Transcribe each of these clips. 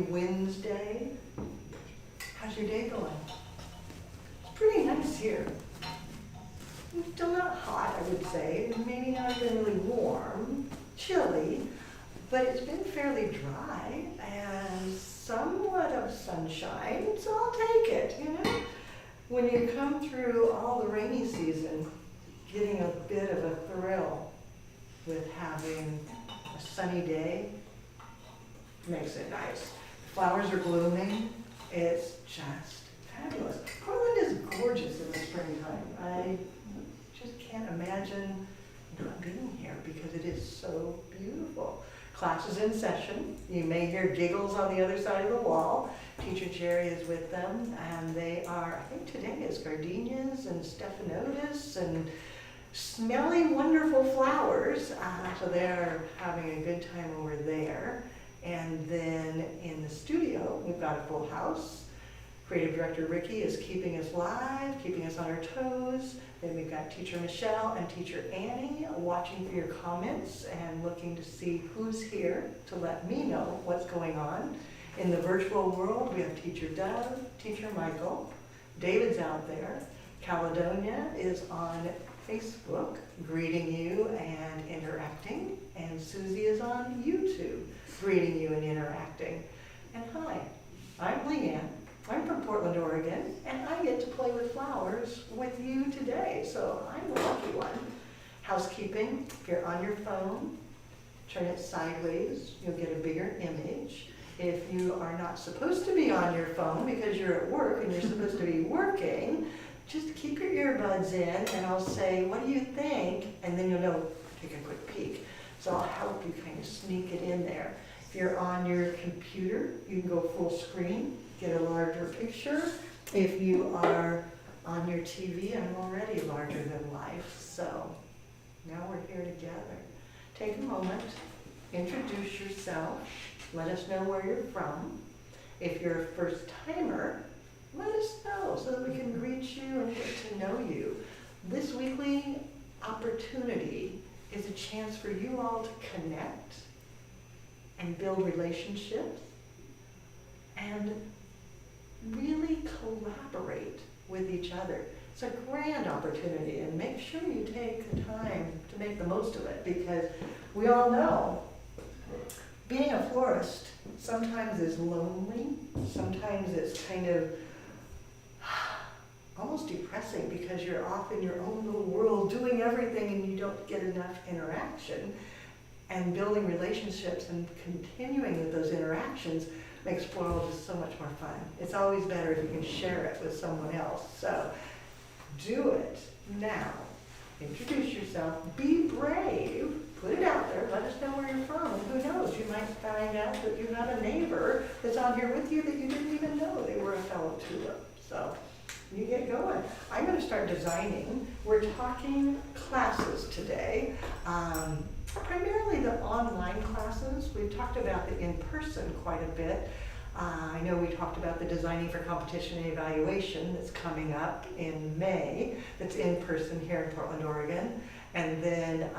Wednesday. How's your day going? It's pretty nice here. It's still not hot, I would say. Maybe not even really warm, chilly, but it's been fairly dry and somewhat of sunshine, so I'll take it, you know? When you come through all the rainy season, getting a bit of a thrill with having a sunny day makes it nice. Flowers are blooming. It's just fabulous. Portland is gorgeous in the springtime. I just can't imagine not being here because it is so beautiful. Class is in session. You may hear giggles on the other side of the wall. Teacher Jerry is with them, and they are, I think today is gardenias and stephanotis and smelly, wonderful flowers. So they're having a good time over there. And then in the studio, we've got a full house. Creative Director Ricky is keeping us live, keeping us on our toes. Then we've got Teacher Michelle and Teacher Annie watching for your comments and looking to see who's here to let me know what's going on. In the virtual world, we have Teacher Dove, Teacher Michael. David's out there. Caledonia is on Facebook greeting you and interacting. And Susie is on YouTube greeting you and interacting. And hi, I'm Leanne. I'm from Portland, Oregon, and I get to play with flowers with you today, so I'm the lucky one. Housekeeping, if you're on your phone, turn it sideways, you'll get a bigger image. If you are not supposed to be on your phone because you're at work and you're supposed to be working, just keep your earbuds in and I'll say, what do you think? And then you'll know, take a quick peek. So I'll help you kind of sneak it in there. If you're on your computer, you can go full screen, get a larger picture. If you are on your TV, I'm already larger than life, so now we're here together. Take a moment, introduce yourself, let us know where you're from. If you're a first timer, let us know so that we can greet you and get to know you. This weekly opportunity is a chance for you all to connect and build relationships and really collaborate with each other. It's a grand opportunity, and make sure you take the time to make the most of it, because we all know being a florist sometimes is lonely, sometimes it's kind of almost depressing because you're off in your own little world doing everything and you don't get enough interaction. And building relationships and continuing with those interactions makes Floral just so much more fun. It's always better if you can share it with someone else. So do it now. Introduce yourself. Be brave. Put it out there. Let us know where you're from. And who knows, you might find out that you have a neighbor that's on here with you that you didn't even know they were a fellow tulip. So you get going. I'm going to start designing. We're talking classes today. Primarily the online classes. We've talked about the in-person quite a bit. I know we talked about the Designing for Competition and Evaluation that's coming up in May, that's in person here in Portland, Oregon. And then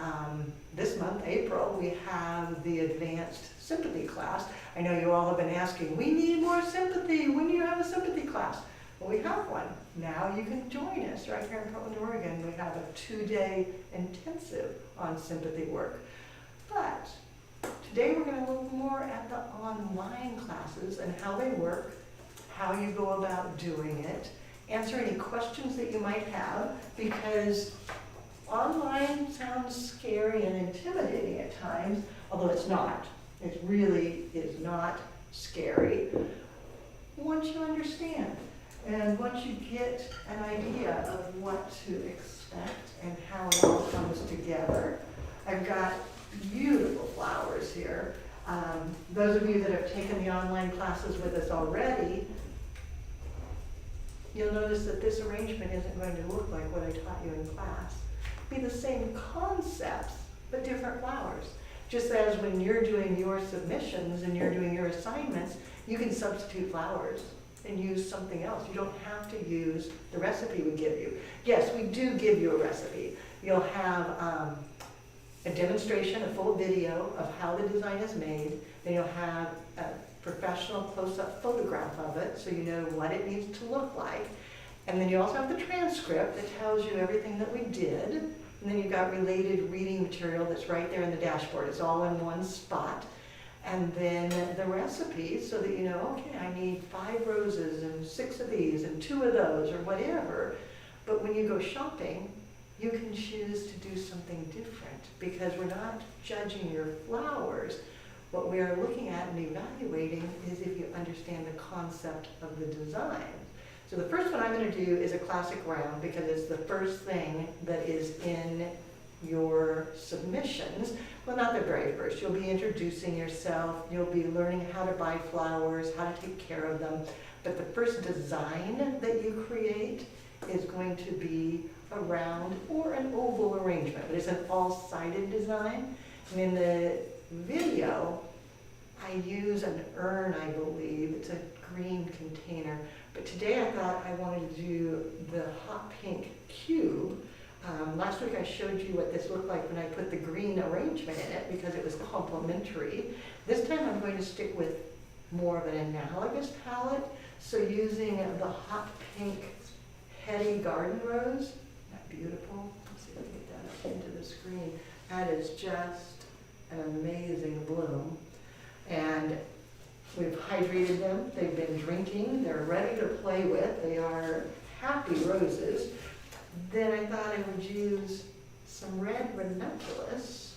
this month, April, we have the Advanced Sympathy class. I know you all have been asking, we need more sympathy. When do you have a sympathy class? Well, we have one. Now you can join us right here in Portland, Oregon. We have a 2-day intensive on sympathy work. But today we're going to look more at the online classes and how they work, how you go about doing it, answer any questions that you might have, because online sounds scary and intimidating at times, although it's not. It really is not scary once you understand. And once you get an idea of what to expect and how it all comes together, I've got beautiful flowers here. Those of you that have taken the online classes with us already, you'll notice that this arrangement isn't going to look like what I taught you in class. Be the same concepts, but different flowers. Just as when you're doing your submissions and you're doing your assignments, you can substitute flowers and use something else. You don't have to use the recipe we give you. Yes, we do give you a recipe. You'll have a demonstration, a full video of how the design is made. Then you'll have a professional close-up photograph of it so you know what it needs to look like. And then you also have the transcript that tells you everything that we did. And then you've got related reading material that's right there in the dashboard. It's all in one spot. And then the recipes so that you know, okay, I need 5 roses and 6 of these and 2 of those or whatever. But when you go shopping, you can choose to do something different because we're not judging your flowers. What we are looking at and evaluating is if you understand the concept of the design. So the first one I'm going to do is a classic round because it's the first thing that is in your submissions. Well, not the very first. You'll be introducing yourself. You'll be learning how to buy flowers, how to take care of them. But the first design that you create is going to be a round or an oval arrangement. But it's an all-sided design. And in the video, I use an urn, I believe. It's a green container. But today I thought I wanted to do the hot pink cube. Last week I showed you what this looked like when I put the green arrangement in it because it was complementary. This time I'm going to stick with more of an analogous palette. So using the hot pink heady garden rose. Isn't that beautiful? Let's see if I can get that up into the screen. That is just an amazing bloom. And we've hydrated them, they've been drinking, they're ready to play with, they are happy roses. Then I thought I would use some red ranunculus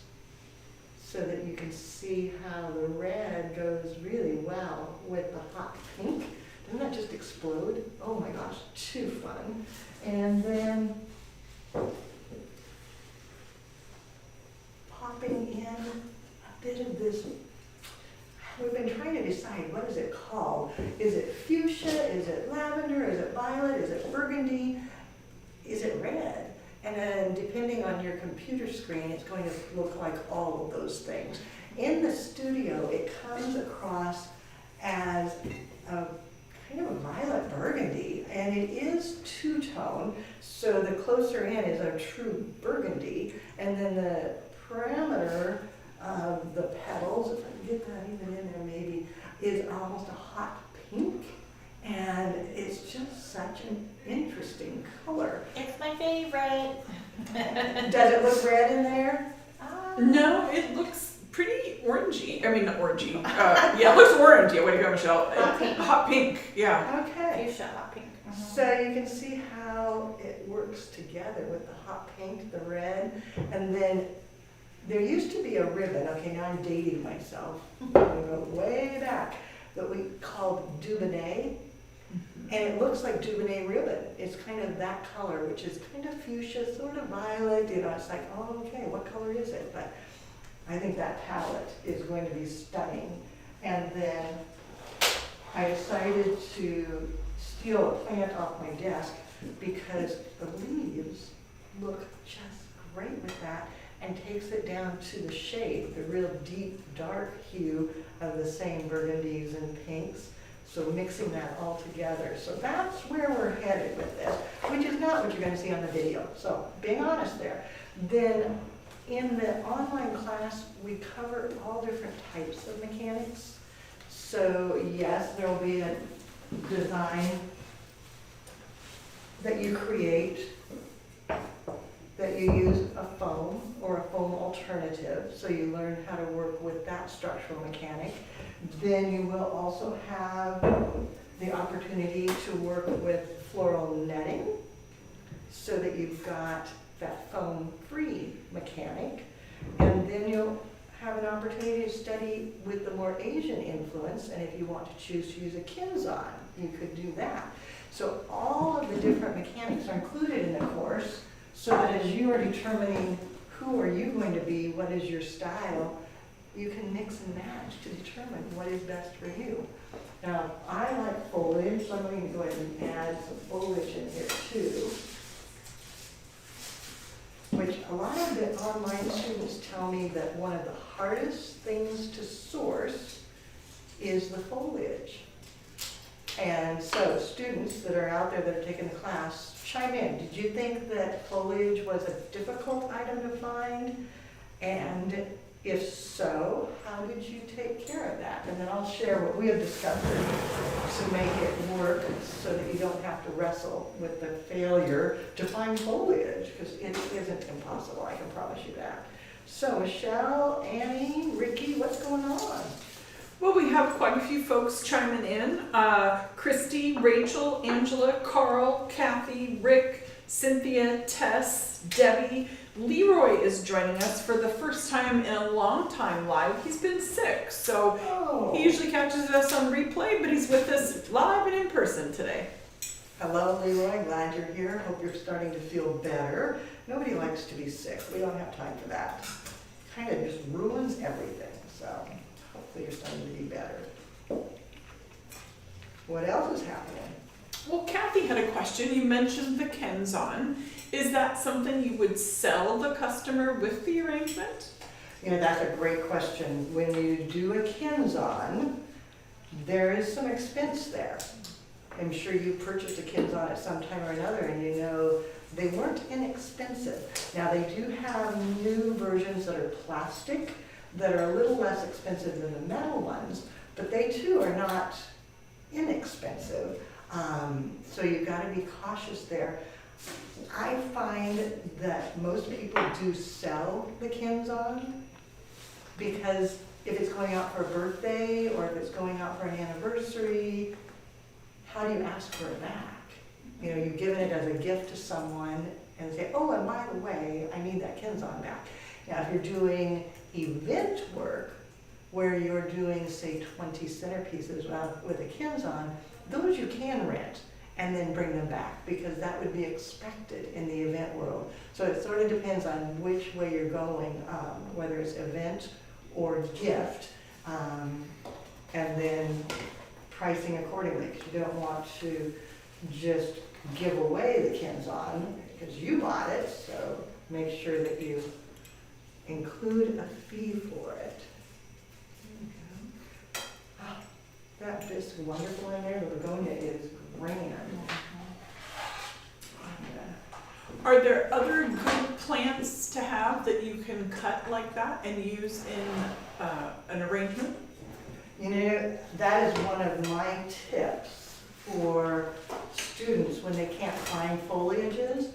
so that you can see how the red goes really well with the hot pink. Doesn't that just explode? Oh my gosh, too fun. And then popping in a bit of this. We've been trying to decide, what is it called? Is it fuchsia? Is it lavender? Is it violet? Is it burgundy? Is it red? And then depending on your computer screen, it's going to look like all of those things. In the studio, it comes across as a kind of a violet burgundy, and it is two-tone, so the closer in is a true burgundy, and then the parameter of the petals, if I can get that even in there maybe, is almost a hot pink, and it's just such an interesting color. It's my favorite. Does it look red in there? No, it looks pretty orangey. I mean, not orangey. Yeah, it looks orange. Yeah, way to go, Michelle. Hot pink. Hot pink, yeah. Okay. Fuchsia hot pink. So you can see how it works together with the hot pink, the red, and then there used to be a ribbon, okay, now I'm dating myself, I'm gonna go way back, that we called Dubonnet, and it looks like Dubonnet ribbon. It's kind of that color, which is kind of fuchsia, sort of violet, you know, it's like, oh, okay, what color is it? But I think that palette is going to be stunning. And then I decided to steal a plant off my desk because the leaves look just great with that, and takes it down to the shade, the real deep, dark hue of the same burgundies and pinks. So mixing that all together. So that's where we're headed with this, which is not what you're going to see on the video. So being honest there. Then in the online class, we cover all different types of mechanics. So yes, there will be a design that you create, that you use a foam or a foam alternative, so you learn how to work with that structural mechanic. Then you will also have the opportunity to work with floral netting, so that you've got that foam-free mechanic. And then you'll have an opportunity to study with the more Asian influence, and if you want to choose to use a kinzon, you could do that. So all of the different mechanics are included in the course, so that as you are determining who are you going to be, what is your style, you can mix and match to determine what is best for you. Now, I like foliage, so I'm going to go ahead and add some foliage in here too, which a lot of the online students tell me that one of the hardest things to source is the foliage. And so students that are out there that are taking the class, chime in. Did you think that foliage was a difficult item to find? And If so, how did you take care of that? And then I'll share what we have discovered to make it work so that you don't have to wrestle with the failure to find foliage, because it isn't impossible, I can promise you that. So Michelle, Annie, Ricky, what's going on? Well, we have quite a few folks chiming in. Christy, Rachel, Angela, Carl, Kathy, Rick, Cynthia, Tess, Debbie. Leroy is joining us for the first time in a long time live. He's been sick, so he usually catches us on replay, but he's with us live and in person today. Hello, Leroy. Glad you're here. Hope you're starting to feel better. Nobody likes to be sick. We don't have time for that. Kind of just ruins everything. So hopefully you're starting to be better. What else is happening? Well, Kathy had a question. You mentioned the Kenzon. Is that something you would sell the customer with the arrangement? You know, that's a great question. When you do a Kenzon, there is some expense there. I'm sure you purchased a Kenzon at some time or another, and you know they weren't inexpensive. Now, they do have new versions that are plastic that are a little less expensive than the metal ones, but they too are not inexpensive. So you've got to be cautious there. I find that most people do sell the Kenzon because if it's going out for a birthday or if it's going out for an anniversary, how do you ask for it back? You know, you've given it as a gift to someone and say, oh, and by the way, I need that Kenzon back. Now, if you're doing event work where you're doing, say, 20 centerpieces with a Kenzon, those you can rent and then bring them back, because that would be expected in the event world. So it sort of depends on which way you're going, whether it's event or gift, and then pricing accordingly, because you don't want to just give away the Kenzon because you bought it, so make sure that you include a fee for it. That is wonderful in there. The begonia is grand. Are there other good plants to have that you can cut like that and use in an arrangement? You know, that is one of my tips for students when they can't find foliages,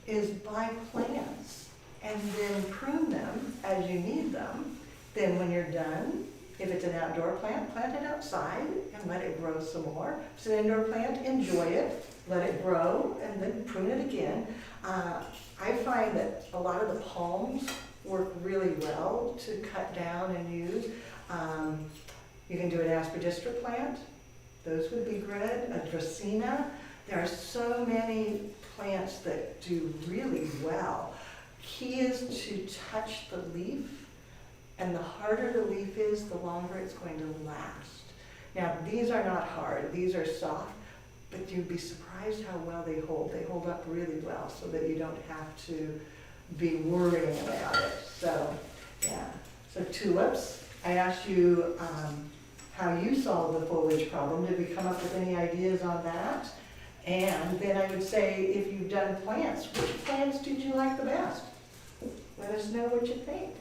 is buy plants and then prune them as you need them. Then when you're done, if it's an outdoor plant, plant it outside and let it grow some more. If it's an indoor plant, enjoy it, let it grow, and then prune it again. I find that a lot of the palms work really well to cut down and use. You can do an aspidistra plant. Those would be good. A dracaena. There are so many plants that do really well. Key is to touch the leaf. And the harder the leaf is, the longer it's going to last. Now, these are not hard, these are soft, but you'd be surprised how well they hold. They hold up really well so that you don't have to be worrying about it. So, yeah. So tulips, I asked you how you solved the foliage problem. Did we come up with any ideas on that? And then I would say, if you've done plants, which plants did you like the best? Let us know what you think.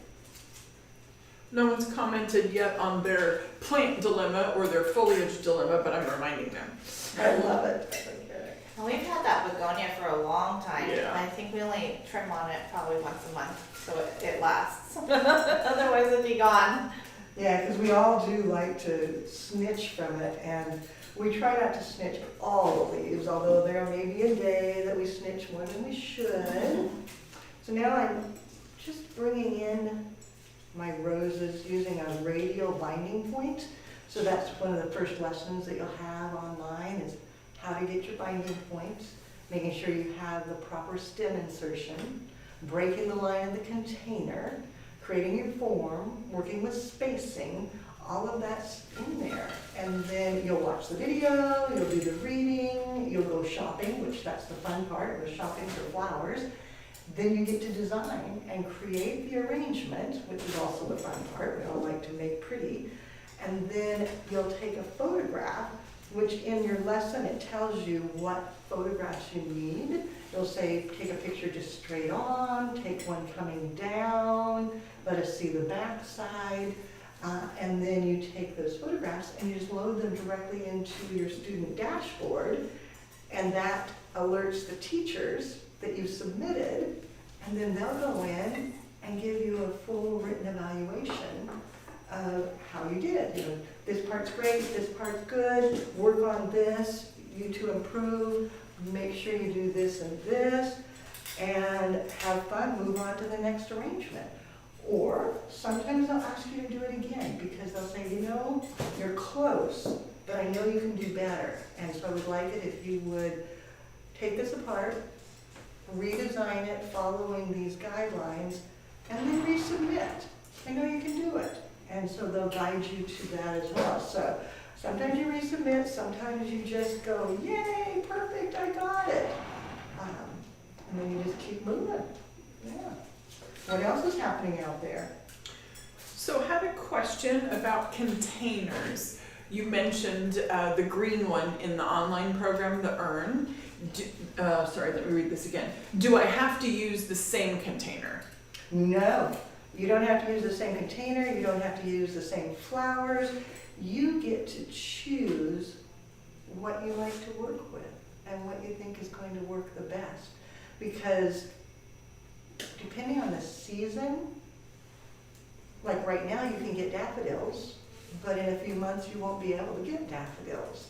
No one's commented yet on their plant dilemma or their foliage dilemma, but I'm reminding them. I love it. Okay. Well, we've had that begonia for a long time. Yeah. And I think we only trim on it probably once a month, so it lasts. Otherwise it'd be gone. Yeah, because we all do like to snitch from it, and we try not to snitch all the leaves, although there may be a day that we snitch more than we should. So now I'm just bringing in my roses using a radial binding point. So that's one of the first lessons that you'll have online, is how to get your binding point, making sure you have the proper stem insertion, breaking the line of the container, creating your form, working with spacing, all of that's in there. And then you'll watch the video, you'll do the reading, you'll go shopping, which that's the fun part, was shopping for flowers. Then you get to design and create the arrangement, which is also the fun part. We all like to make pretty. And then you'll take a photograph which in your lesson, it tells you what photographs you need. It'll say, take a picture just straight on, take one coming down, let us see the back side. And then you take those photographs and you just load them directly into your student dashboard, and that alerts the teachers that you submitted, and then they'll go in and give you a full written evaluation of how you did. You know, this part's great, this part's good, work on this, you to improve, make sure you do this and this, and have fun, move on to the next arrangement. Or sometimes they'll ask you to do it again because they'll say, you know, you're close, but I know you can do better. And so I would like it if you would take this apart, redesign it following these guidelines, and then resubmit. I know you can do it. And so they'll guide you to that as well. So sometimes you resubmit, sometimes you just go, yay, perfect, I got it. And then you just keep moving. Yeah. What else is happening out there? So I had a question about containers. You mentioned the green one in the online program, the Earn. Sorry, let me read this again. Do I have to use the same container? No, you don't have to use the same container, you don't have to use the same flowers. You get to choose what you like to work with and what you think is going to work the best. Because depending on the season, like right now you can get daffodils, but in a few months you won't be able to get daffodils.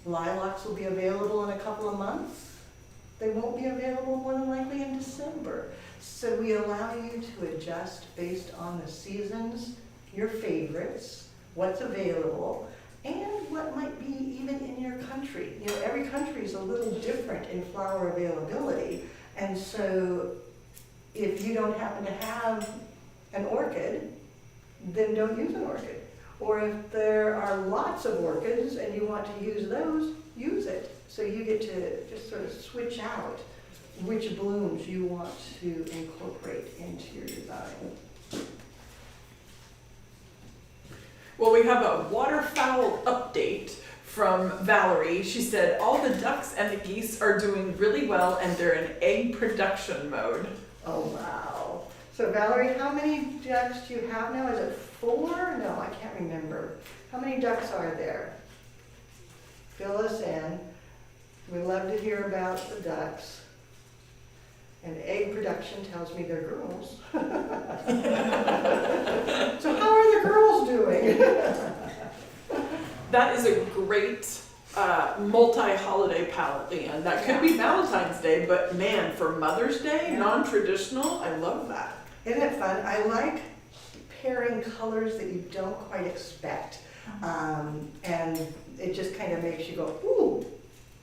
Lilacs will be available in a couple of months. They won't be available more than likely in December. So we allow you to adjust based on the seasons, your favorites, what's available, and what might be even in your country. You know, every country is a little different in flower availability, and so if you don't happen to have an orchid, then don't use an orchid. Or if there are lots of orchids and you want to use those, use it. So you get to just sort of switch out which blooms you want to incorporate into your design. Well, we have a waterfowl update from Valerie. She said all the ducks and the geese are doing really well and they're in egg production mode. Oh, wow. So Valerie, how many ducks do you have now? Is it 4? No, I can't remember. How many ducks are there? Fill us in. We love to hear about the ducks. And egg production tells me they're girls. So how are the girls doing? That is a great multi-holiday palette, Leanne. That could be Valentine's Day, but man, for Mother's Day, Yeah. non-traditional, I love that. Isn't it fun? I like pairing colors that you don't quite expect. And it just kind of makes you go, ooh,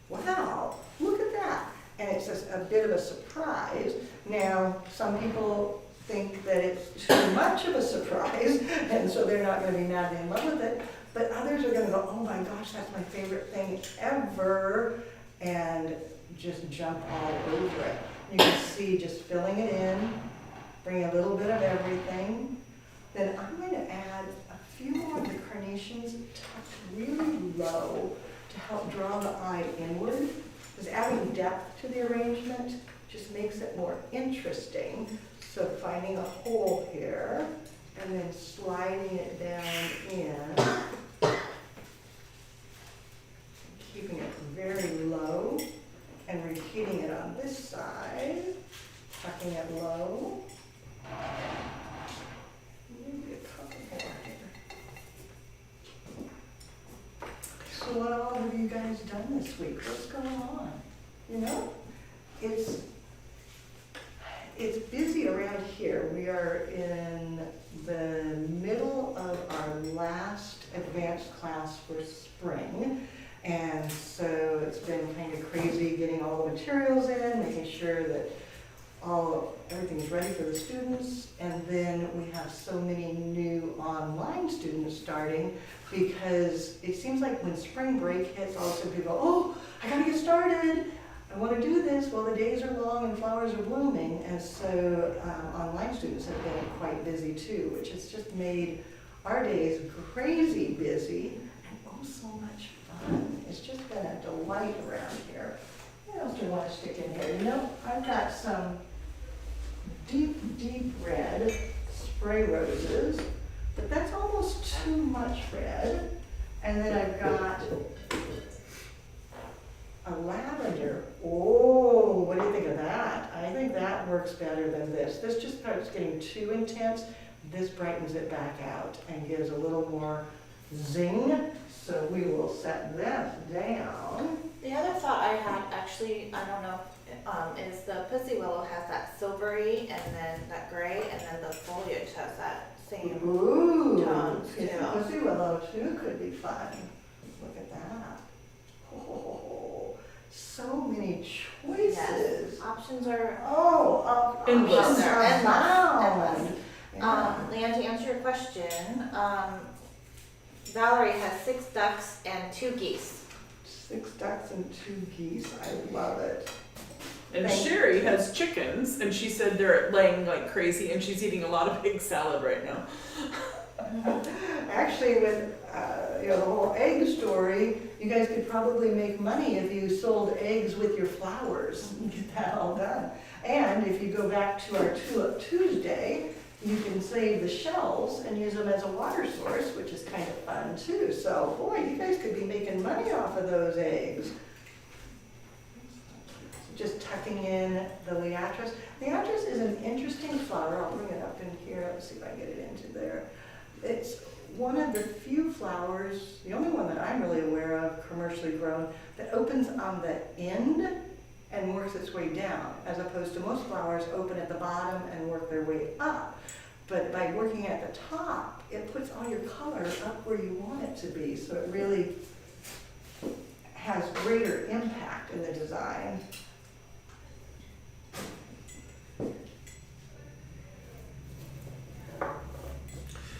wow, look at that. And it's just a bit of a surprise. Now, some people think that it's too much of a surprise, and so they're not going to be madly in love with it. But others are going to go, oh my gosh, that's my favorite thing ever, and just jump all over it. You can see just filling it in, bring a little bit of everything. Then I'm going to add a few more of the carnations tucked really low to help draw the eye inward. Because adding depth to the arrangement just makes it more interesting. So finding a hole here and then sliding it down in, keeping it very low and repeating it on this side, tucking it low. Maybe a couple more here. So what all have you guys done this week? What's going on? You know, it's busy around here. We are in the middle of our last advanced class for spring. And so it's been kind of crazy getting all the materials in, making sure that everything's ready for the students. And then we have so many new online students starting because it seems like when spring break hits, all of a sudden people go, oh, I gotta get started. I want to do this. Well, the days are long and flowers are blooming. And so online students have been quite busy too, which has just made our days crazy busy and oh so much fun. It's just been a delight around here. What else do you want to stick in here? You know, I've got some deep, deep red spray roses, but that's almost too much red. And then I've got a lavender. Oh, what do you think of that? I think that works better than this. This just starts getting too intense. This brightens it back out and gives a little more zing. So we will set that down. The other thought I had, actually, I don't know, is the pussy willow has that silvery and then that gray, and then the foliage has that same Ooh, tones the too. pussy willow too could be fun. Look at that. Oh, so many choices. Yes, options are Endless. options are abound. endless. Yeah. Leanne, to answer your question, Valerie has 6 ducks and 2 geese. 6 ducks and 2 geese. I love it. And Thank Sherry has chickens, and she said they're laying like crazy, and she's eating a lot of pig salad right now. Actually, with the whole egg story, you guys could probably make money if you sold eggs with your flowers and get that all done. And if you go back to our Tulip Tuesday, you can save the shells and use them as a water source, which is kind of fun too. So, boy, you guys could be making money off of those eggs. Just tucking in the liatris. Liatris is an interesting flower. I'll bring it up in here. Let's see if I can get it into there. It's one of the few flowers, the only one that I'm really aware of, commercially grown, that opens on the end and works its way down, as opposed to most flowers open at the bottom and work their way up. But by working at the top, it puts all your color up where you want it to be, so it really has greater impact in the design.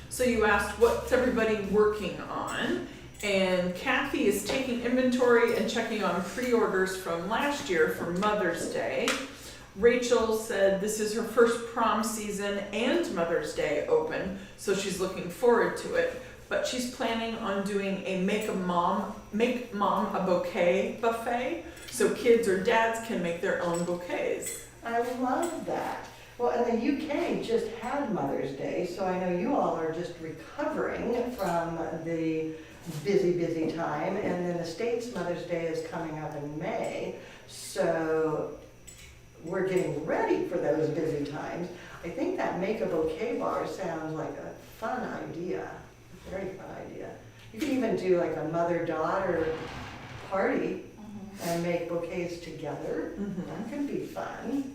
So you asked, what's everybody working on? And Kathy is taking inventory and checking on pre-orders from last year for Mother's Day. Rachel said this is her first prom season and Mother's Day open, so she's looking forward to it. But she's planning on doing a Make Mom a Bouquet buffet, so kids or dads can make their own bouquets. I love that. Well, and the UK just had Mother's Day, so I know you all are just recovering from the busy time. And then the States Mother's Day is coming up in May, so we're getting ready for those busy times. I think that Make a Bouquet bar sounds like a fun idea, a very fun idea. You could even do like a mother-daughter party and make bouquets together. That could be fun.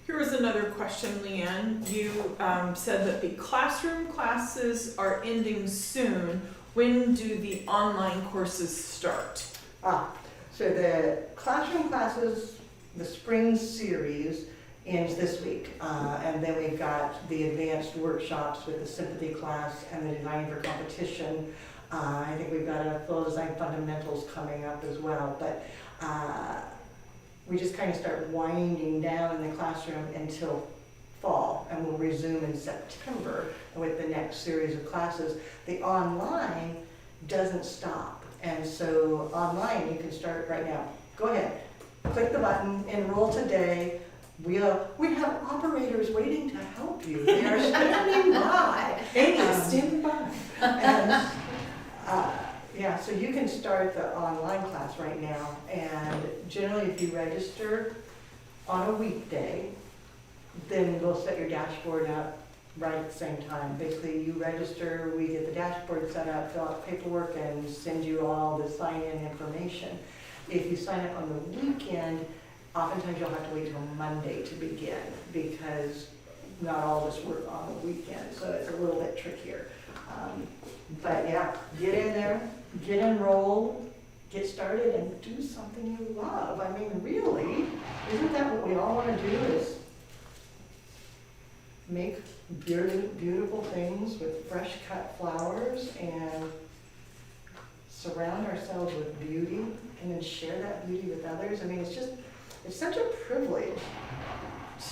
Here was another question, Leanne. You said that the classroom classes are ending soon. When do the online courses start? So the classroom classes, the spring series ends this week. And then we've got the advanced workshops with the sympathy class and the design for competition. I think we've got a Floral Design Fundamentals coming up as well. But we just kind of start winding down in the classroom until fall, and we'll resume in September with the next series of classes. The online doesn't stop, and so online you can start right now. Go ahead, click the button, enroll today. We have operators waiting to help you. They are standing by. Standing by. And, yeah, so you can start the online class right now, and generally if you register on a weekday, then we'll set your dashboard up right at the same time. Basically, you register, we get the dashboard set up, fill out paperwork, and send you all the sign-in information. If you sign up on the weekend, oftentimes you'll have to wait till Monday to begin, because not all of us work on the weekend, so it's a little bit trickier. But yeah, get in there, get enrolled, get started, and do something you love. I mean, really, isn't that what we all want to do, is make beautiful things with fresh cut flowers and surround ourselves with beauty and then share that beauty with others? I mean, it's such a privilege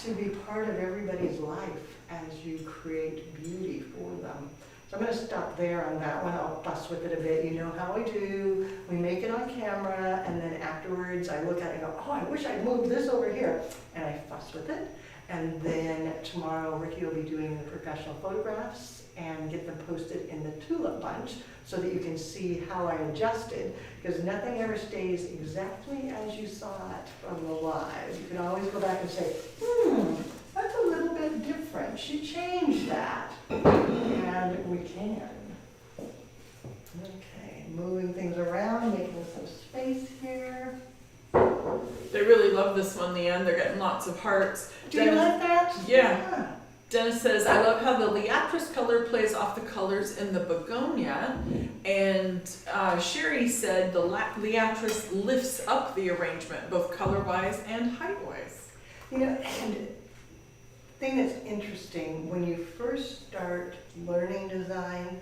to be part of everybody's life as you create beauty for them. So I'm gonna stop there on that one. I'll fuss with it a bit. You know how I do. We make it on camera, and then afterwards I look at it and go, oh, I wish I'd moved this over here. And I fuss with it. And then tomorrow Ricky will be doing the professional photographs and get them posted in the Tulip Bunch so that you can see how I adjusted, because nothing ever stays exactly as you saw it from the live. You can always go back and say, that's a little bit different. She changed that. And we can. Okay, moving things around, making some space here. They really love this one, Leanne. They're getting lots of hearts. Do you like that? Yeah. Dennis says, I love how the Liatris color plays off the colors in the begonia. And Sherry said the Liatris lifts up the arrangement, both color-wise and height-wise. You know, and the thing that's interesting, when you first start learning design,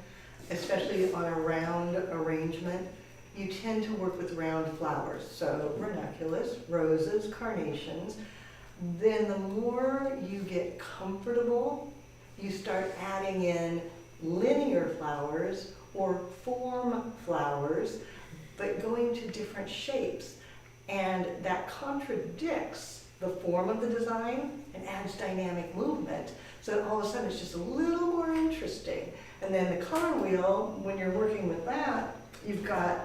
especially on a round arrangement, you tend to work with round flowers. So ranunculus, roses, carnations. Then the more you get comfortable, you start adding in linear flowers or form flowers, but going to different shapes. And that contradicts the form of the design and adds dynamic movement. So all of a sudden it's just a little more interesting. And then the color wheel, when you're working with that, you've got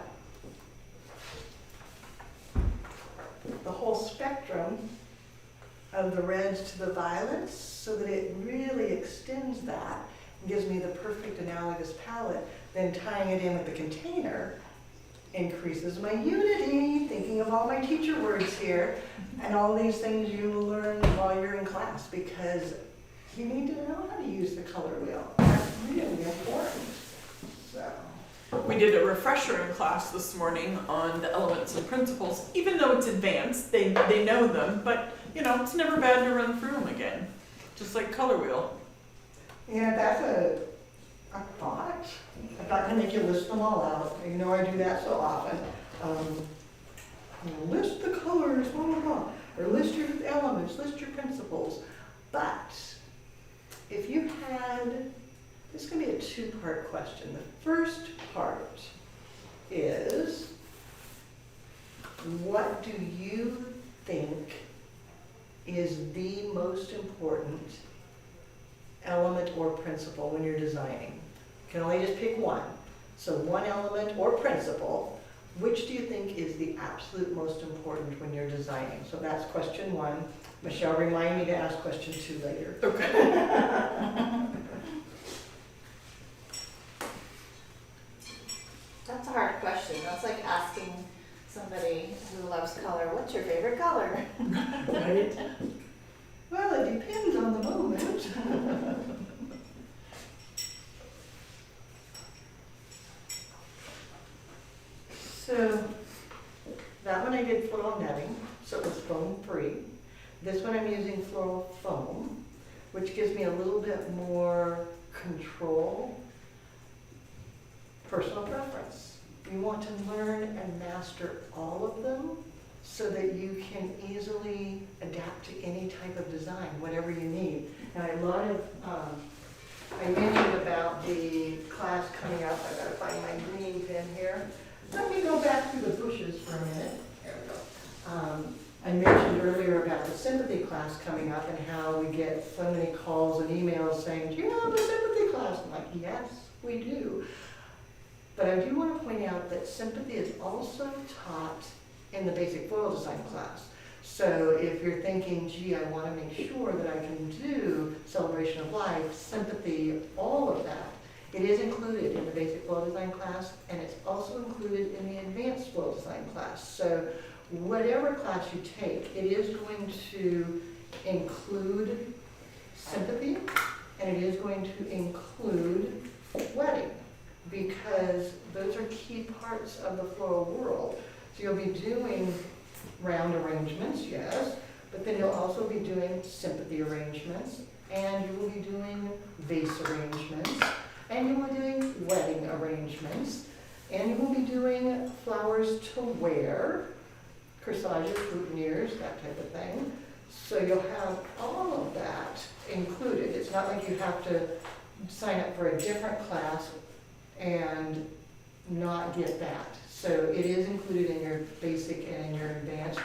the whole spectrum of the reds to the violets, so that it really extends that and gives me the perfect analogous palette. Then tying it in with the container increases my unity, thinking of all my teacher words here, and all these things you will learn while you're in class, because you need to know how to use the color wheel. That's really important. So. We did a refresher in class this morning on the elements and principles. Even though it's advanced, they know them, but you know, it's never bad to run through them again, just like color wheel. Yeah, that's a thought. I thought to make you list them all out. You know I do that so often. List the colors, blah, blah, blah. Or list your elements, list your principles. But if you had, this is going to be a two-part question. The first part is, what do you think is the most important element or principle when you're designing? You can only just pick one. So one element or principle, which do you think is the absolute most important when you're designing? So that's question one. Michelle, remind me to ask question two later. Okay. That's a hard question. That's like asking somebody who loves color, what's your favorite color? Right? Well, it depends on the moment. So that one I did floral netting, so it was foam free. This one I'm using floral foam, which gives me a little bit more control. Personal preference. You want to learn and master all of them so that you can easily adapt to any type of design, whatever you need. And a lot of, I mentioned about the class coming up. I've got to find my green pen here. Let me go back through the bushes for a minute. There we go. I mentioned earlier about the sympathy class coming up and how we get so many calls and emails saying, do you have a sympathy class? I'm like, yes, we do. But I do want to point out that sympathy is also taught in the basic foil design class. So if you're thinking, gee, I want to make sure that I can do celebration of life, sympathy, all of that, it is included in the basic foil design class, and it's also included in the advanced foil design class. So whatever class you take, it is going to include sympathy, and it is going to include wedding, because those are key parts of the floral world. So you'll be doing round arrangements, yes, but then you'll also be doing sympathy arrangements, and you will be doing vase arrangements, and you will be doing wedding arrangements, and you will be doing flowers to wear, corsages, boutonnieres, that type of thing. So you'll have all of that included. It's not like you have to sign up for a different class and not get that. So it is included in your basic and in your advanced.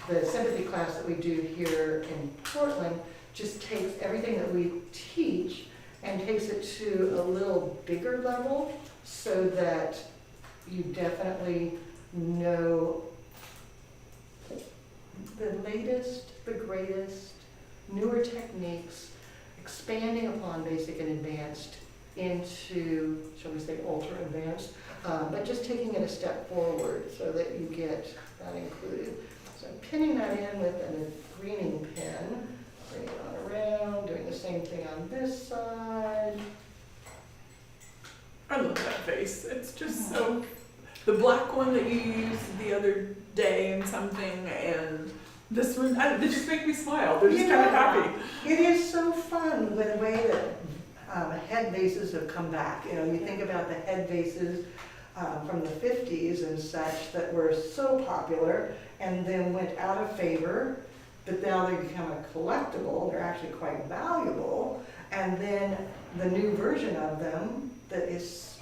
The sympathy class that we do here in Portland just takes everything that we teach and takes it to a little bigger level so that you definitely know the latest, the greatest, newer techniques, expanding upon basic and advanced into, shall we say, ultra advanced, but just taking it a step forward so that you get that included. So I'm pinning that in with a greening pin, bringing it on around, doing the same thing on this side. I love that vase. It's just so, the black one that you used the other day and something, and this one, they just make me smile. They're just kind of happy. It is so fun with the way that head vases have come back. You know, you think about the head vases from the 50s and such that were so popular and then went out of favor, but now they become a collectible. They're actually quite valuable. And then the new version of them that is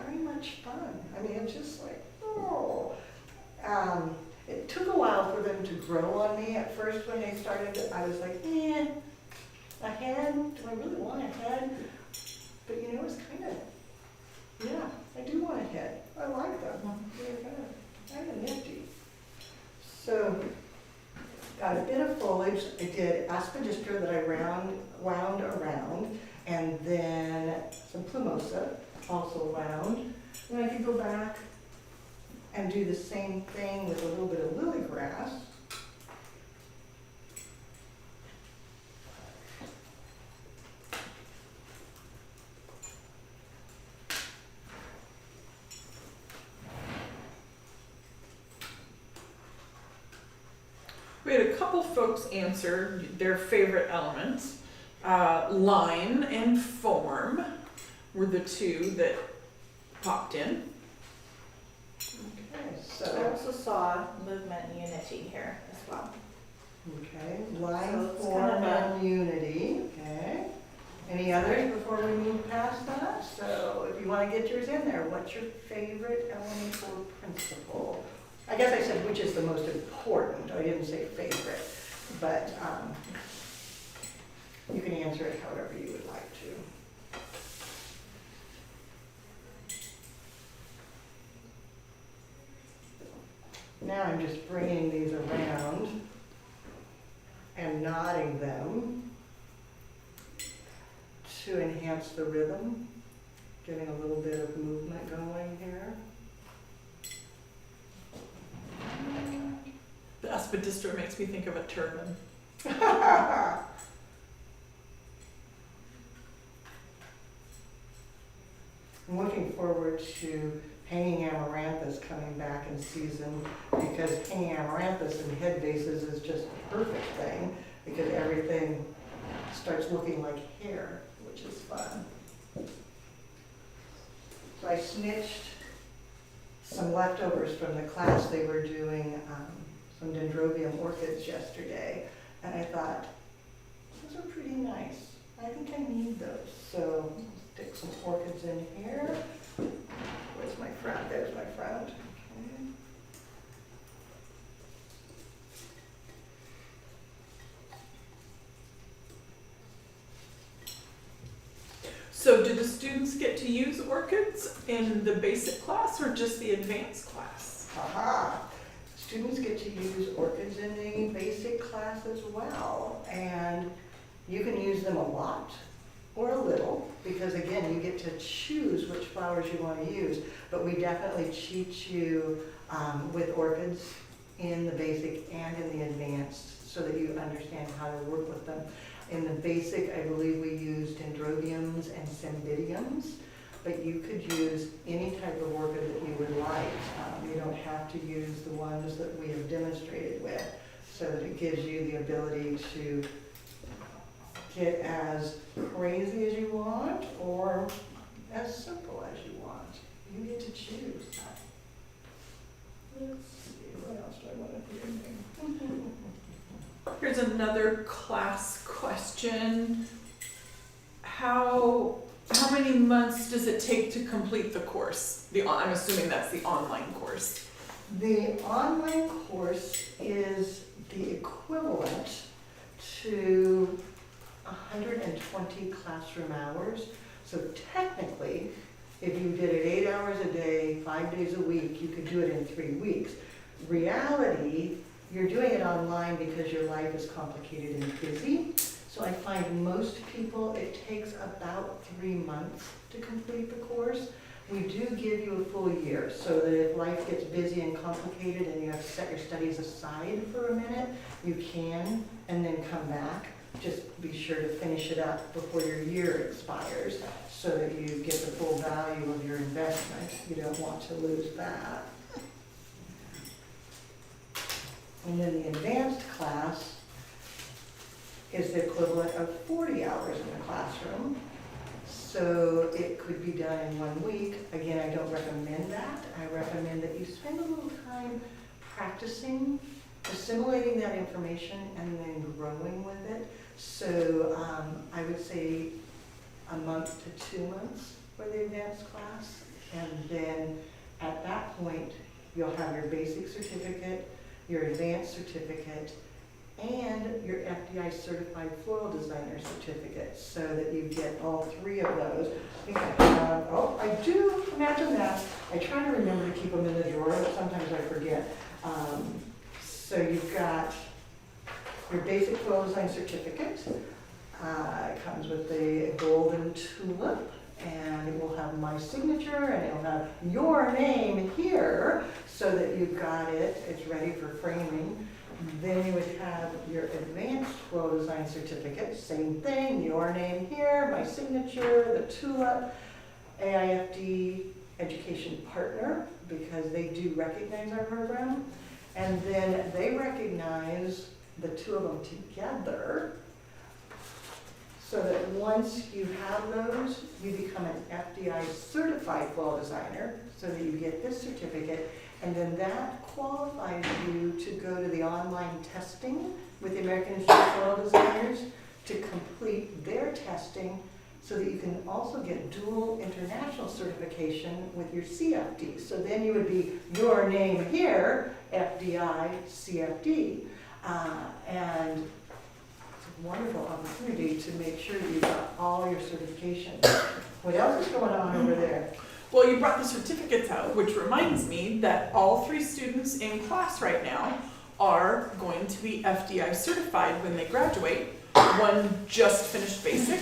very much fun. I mean, it's just like, oh. It took a while for them to grow on me. At first when they started, I was like, a head? Do I really want a head? But you know, it's kind of, yeah, I do want a head. I like them. They're kind of nifty. So, got a bit of foliage. I did aspidistra that I wound around, and then some plumosa, also wound. Then I could go back and do the same thing with a little bit of lily grass. We had a couple folks answer their favorite elements. Line and form were the two that popped in. Okay, I so, also saw movement and unity here as well. okay, line, So it's form, kind of a- and unity, okay. Any others before we move past that? So if you want to get yours in there, what's your favorite element or principle? I guess I said which is the most important. I didn't say favorite, but you can answer it however you would like to. Now I'm just bringing these around and knotting them to enhance the rhythm, getting a little bit of movement going here. The aspidistra makes me think of a turban. I'm looking forward to hanging amaranthus coming back in season, because hanging amaranthus in head vases is just a perfect thing because everything starts looking like hair, which is fun. So I snitched some leftovers from the class. They were doing some dendrobium orchids yesterday, and I thought, those are pretty nice. I think I need those. So stick some orchids in here. Where's my front? There's my front. Okay. So do the students get to use orchids in the basic class or just the advanced class? Aha! Students get to use orchids in the basic class as well. And you can use them a lot or a little, because again, you get to choose which flowers you want to use. But we definitely teach you with orchids in the basic and in the advanced so that you understand how to work with them. In the basic, I believe we used dendrobiums and cymbidiums, but you could use any type of orchid that you would like. You don't have to use the ones that we have demonstrated with, so that it gives you the ability to get as crazy as you want or as simple as you want. You get to choose. Let's see, what else do I want to do in there? Here's another class question. How many months does it take to complete the course? I'm assuming that's the online course. The online course is the equivalent to 120 classroom hours. So technically, if you did it 8 hours a day, 5 days a week, you could do it in 3 weeks. Reality, you're doing it online because your life is complicated and busy. So I find most people, it takes about 3 months to complete the course. We do give you a full year, so that if life gets busy and complicated and you have to set your studies aside for a minute, you can, and then come back. Just be sure to finish it up before your year expires, so that you get the full value of your investment. You don't want to lose that. And then the advanced class is the equivalent of 40 hours in the classroom. So it could be done in 1 week. Again, I don't recommend that. I recommend that you spend a little time practicing, assimilating that information, and then growing with it. So I would say a month to 2 months for the advanced class. And then at that point, you'll have your basic certificate, your advanced certificate, and your FDI certified floral designer certificate, so that you get all 3 of those. I think I have, oh, I do, imagine that. I try to remember to keep them in the drawer, but sometimes I forget. So you've got your basic floral design certificate. It comes with the golden tulip, and it will have my signature, and it'll have your name here, so that you've got it, it's ready for framing. Then you would have your advanced floral design certificate, same thing, your name here, my signature, the tulip, AIFD education partner, because they do recognize our program. And then they recognize the 2 of them together, so that once you have those, you become an FDI certified floral designer, so that you get this certificate. And then that qualifies you to go to the online testing with the American Institute of Floral Designers to complete their testing, so that you can also get dual international certification with your CFD. So then you would be your name here, FDI, CFD. And it's a wonderful opportunity to make sure that you've got all your certifications. What else is going on over there? Well, you brought the certificates out, which reminds me that all 3 students in class right now are going to be FDI certified when they graduate. One just finished basic,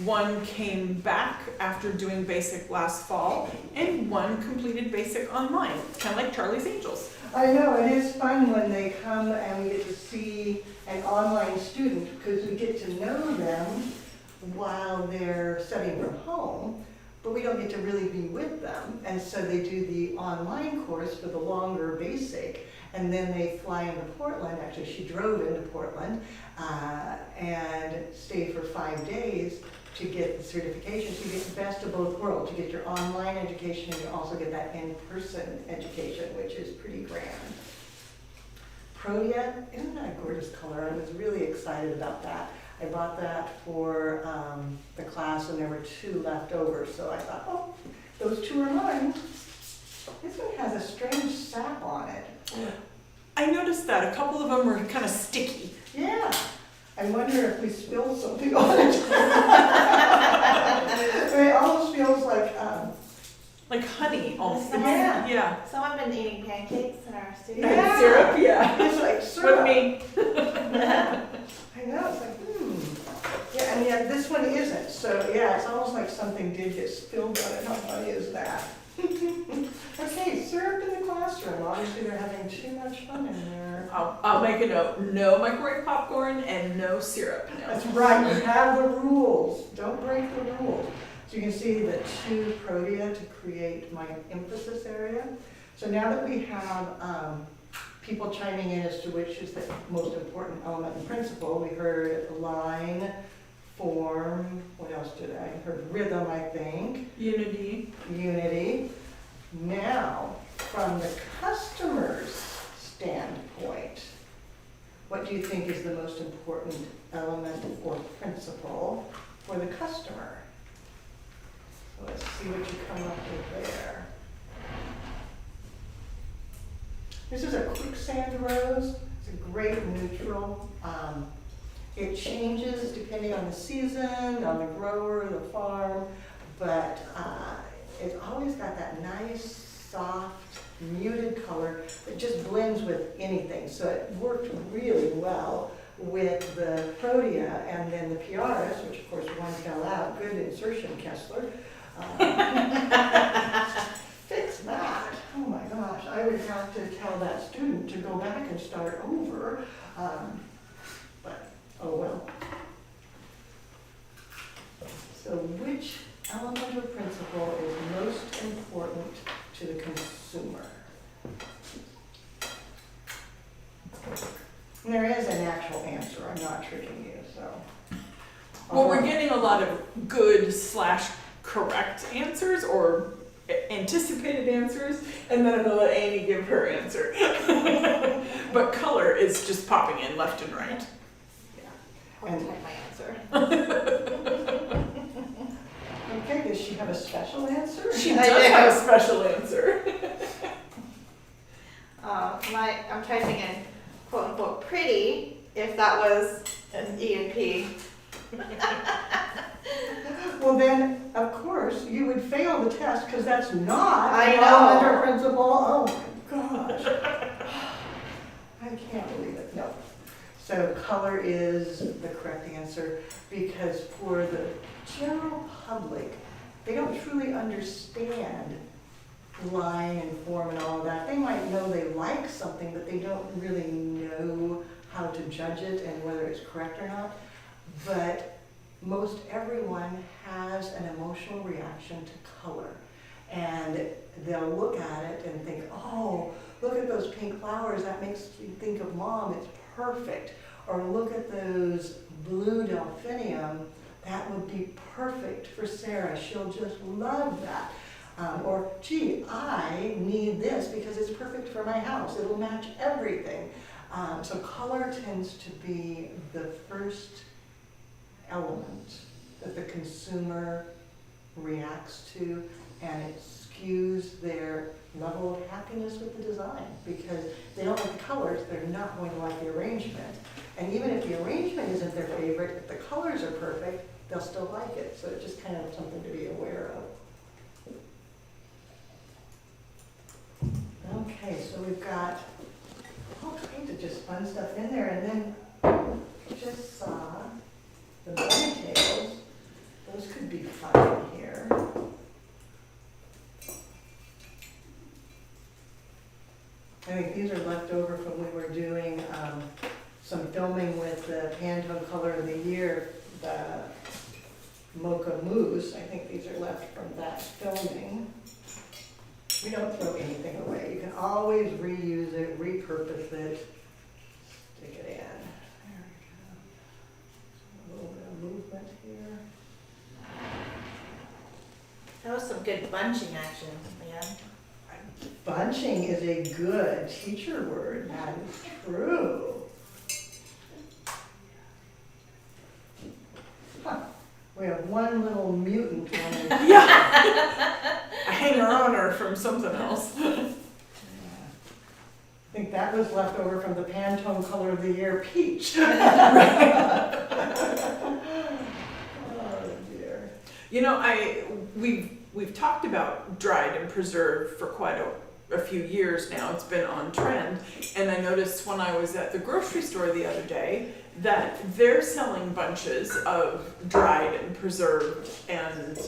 one came back after doing basic last fall, and one completed basic online, kind of like Charlie's Angels. I know, it is fun when they come and we get to see an online student, because we get to know them while they're studying from home, but we don't get to really be with them. And so they do the online course for the longer basic, and then they fly into Portland. Actually, she drove into Portland and stayed for 5 days to get the certification. So you get the best of both worlds. You get your online education, and you also get that in-person education, which is pretty grand. Protea, isn't that a gorgeous color? I was really excited about that. I bought that for the class, and there were 2 left over, so I thought, oh, those 2 are mine. This one has a strange sap on it. I noticed that a couple of them were kind of sticky. Yeah. I wonder if we spilled something on it. It almost feels like honey almost. Yeah. Yeah. Someone been eating pancakes in our studio. Yeah. And syrup, yeah. It's like syrup. With me. I know, it's like, Yeah, and yet this one isn't. So yeah, it's almost like something did get spilled on it. How funny is that? Okay, syrup in the classroom. Obviously they're having too much fun in there. I'll make a note. No microwave popcorn and no syrup. No. That's right, you have the rules. Don't break the rules. So you can see the 2 protea to create my emphasis area. So now that we have people chiming in as to which is the most important element and principle, we heard line, form, what else did I heard? Rhythm, I think. Unity. Unity. Now, from the customer's standpoint, what do you think is the most important element or principle for the customer? see what you come up with there. This is a quicksand rose. It's a great neutral. It changes depending on the season, on the grower, the farm, but it's always got that nice, soft, muted color that just blends with anything. So it worked really well with the Protea and then the PRS, which of course one fell out. Good insertion, Kessler. Fix that. Oh my gosh, I would have to tell that student to go back and start over. But oh well. So which element or principle is most important to the consumer? And there is an actual answer. I'm not tricking you, so. Well, we're getting a lot of good/correct answers or anticipated answers, and then I'm gonna let Amy give her answer. But color is just popping in left and right. I'll And- type my answer. Okay, does she have a special answer? She does have a special answer. I'm typing in quote unquote pretty, if that was an E and P. Well then, of course, you would fail the test because that's not I an know. element or principle. Oh my gosh. I can't believe it. No. So color is the correct answer because for the general public, they don't truly understand line and form and all of that. They might know they like something, but they don't really know how to judge it and whether it's correct or not. But most everyone has an emotional reaction to color. And they'll look at it and think, oh, look at those pink flowers, that makes me think of mom, it's perfect. Or look at those blue delphinium, that would be perfect for Sarah, she'll just love that. Or, gee, I need this because it's perfect for my house, it'll match everything. So color tends to be the first element that the consumer reacts to, and it skews their level of happiness with the design because they don't like the colors, they're not going to like the arrangement. And even if the arrangement isn't their favorite, if the colors are perfect, they'll still like it. So it's just kind of something to be aware of. Okay, so we've got all kinds of just fun stuff in there, and then just saw the bunny tails. Those could be fun in here. I think these are left over from when we were doing some filming with the Pantone Color of the Year, the Mocha Mousse. I think these are left from that filming. We don't throw anything away. You can always reuse it, repurpose it, stick it in. There we go. A little bit of movement here. That was some good bunching action, man. Bunching is a good teacher word. That is true. Huh. We have one little mutant one. Yeah. A hanger-oner from something else. I think that was left over from the Pantone Color of the Year, peach. Oh dear. You know, we've talked about dried and preserved for quite a few years now. It's been on trend, and I noticed when I was at the grocery store the other day that they're selling bunches of dried and preserved and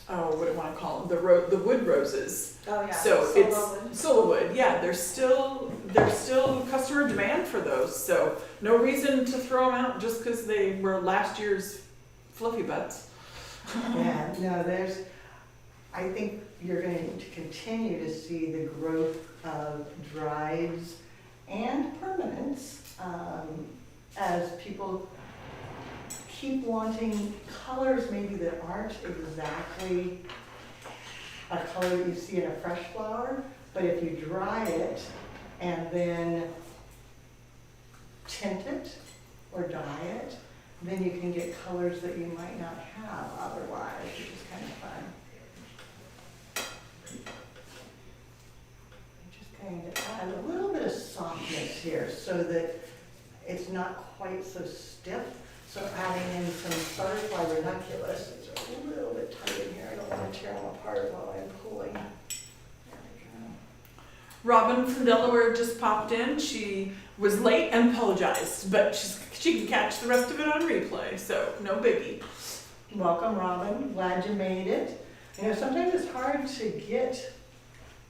what do I want to call them? The wood roses. Oh yeah. So Solo it's Solowood. Yeah, there's still customer demand for those. So no reason to throw them out just because they were last year's fluffy butts. Yeah, no, I think you're going to continue to see the growth of drieds and permanents as people keep wanting colors maybe that aren't exactly a color that you see in a fresh flower, but if you dry it and then tint it or dye it, then you can get colors that you might not have otherwise, which is kind of fun. so that it's not quite so stiff. So adding in some butterfly ranunculus, it's a little bit tight in here, I don't want to tear them apart while I'm pulling. There we go. Robin from Delaware just popped in. She was late and apologized, but she can catch the rest of it on replay, so no biggie. Welcome, Robin, glad you made it. You know, sometimes it's hard to get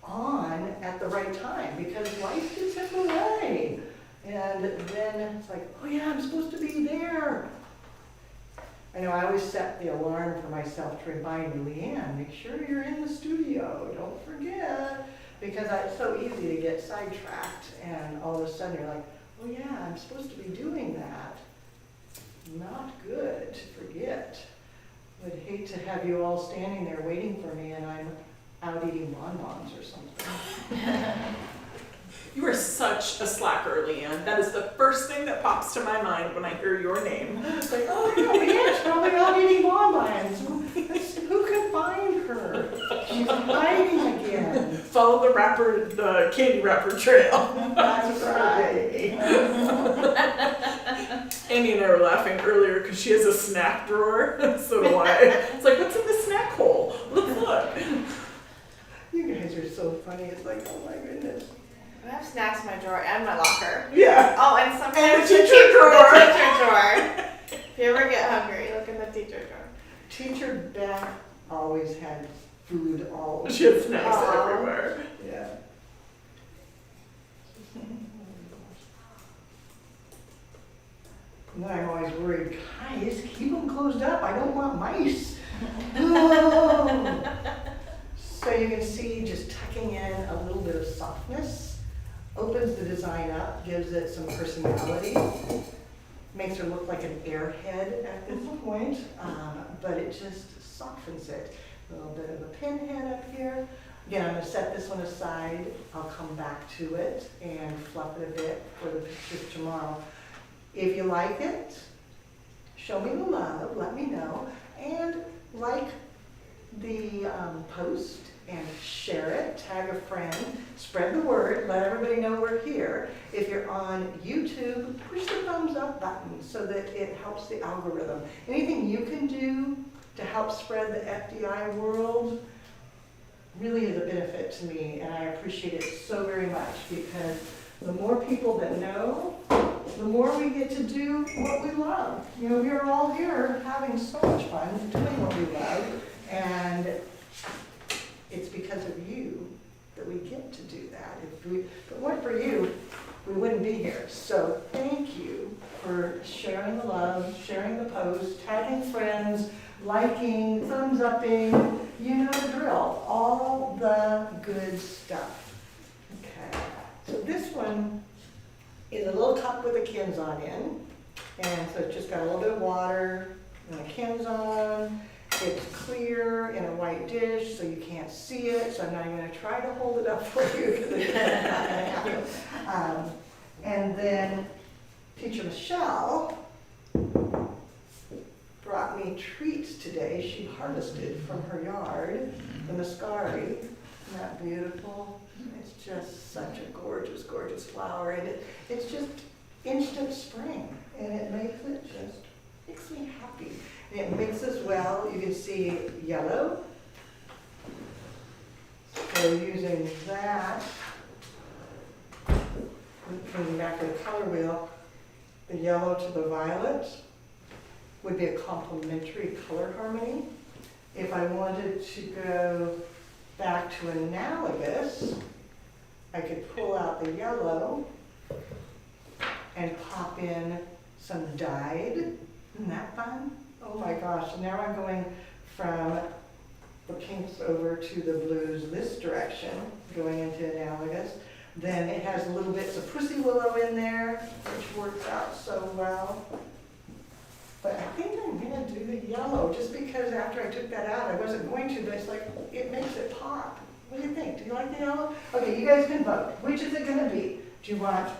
on at the right time because life gets in the way. And then it's like, oh yeah, I'm supposed to be there. I know I always set the alarm for myself to remind me, Leanne, make sure you're in the studio, don't forget. Because it's so easy to get sidetracked and all of a sudden you're like, oh yeah, I'm supposed to be doing that. Not good to forget. Would hate to have you all standing there waiting for me and I'm out eating bonbons or something. You are such a slacker, Leanne. That is the first thing that pops to my mind when I hear your name. It's like, oh yeah, Leanne's probably out eating bonbons. Who can find her? She's hiding again. Follow the candy wrapper trail. That's right. Amy and I were laughing earlier because she has a snack drawer. So do I. It's like, what's in the snack hole? Let's look. You guys are so funny. It's like, oh my goodness. I have snacks in my drawer and my locker. Yeah. Oh, and sometimes the teacher drawer. The teacher drawer. If you ever get hungry, look in the teacher drawer. Teacher Beth always had food all over. She had snacks Aw. everywhere. Yeah. And then I'm always worried, guys, keep them closed up. I don't want mice. Oh. So you can see just tucking in a little bit of softness, opens the design up, gives it some personality, makes her look like an airhead at this point, but it just softens it. A little bit of a pinhead up here. Again, I'm going to set this one aside. I'll come back to it and fluff it a bit for the pictures tomorrow. If you like it, show me the love, let me know, and like the post and share it, tag a friend, spread the word, let everybody know we're here. If you're on YouTube, push the thumbs up button so that it helps the algorithm. Anything you can do to help spread the FDI world really is a benefit to me, and I appreciate it so very much because the more people that know, the more we get to do what we love. You know, we are all here having so much fun doing what we love, and it's because of you that we get to do that. If it weren't for you, we wouldn't be here. So thank you for sharing the love, sharing the post, tagging friends, liking, thumbs upping, you know the drill, all the good stuff. Okay, so this one is a little cup with a Kinzon in, and so it's just got a little bit of water and a Kinzon. It's clear in a white dish, so you can't see it, so I'm not even going to try to hold it up for you because it's not going to happen. And then Teacher Michelle brought me treats today. She harvested from her yard, the muscari. Isn't that beautiful? It's just such a gorgeous, gorgeous flower. And it's just instant spring, and it makes me happy. And it mixes well. You can see yellow. So using that, coming back to the color wheel, the yellow to the violet would be a complementary color harmony. If I wanted to go back to analogous, I could pull out the yellow and pop in some dyed. Isn't that fun? Oh my gosh, now I'm going from the pinks over to the blues this direction, going into analogous. Then it has little bits of pussy willow in there, which works out so well. But I think I'm gonna do the yellow, just because after I took that out, I wasn't going to, but it's like, it makes it pop. What do you think? Do you like the yellow? Okay, you guys can vote. Which is it gonna be? Do you want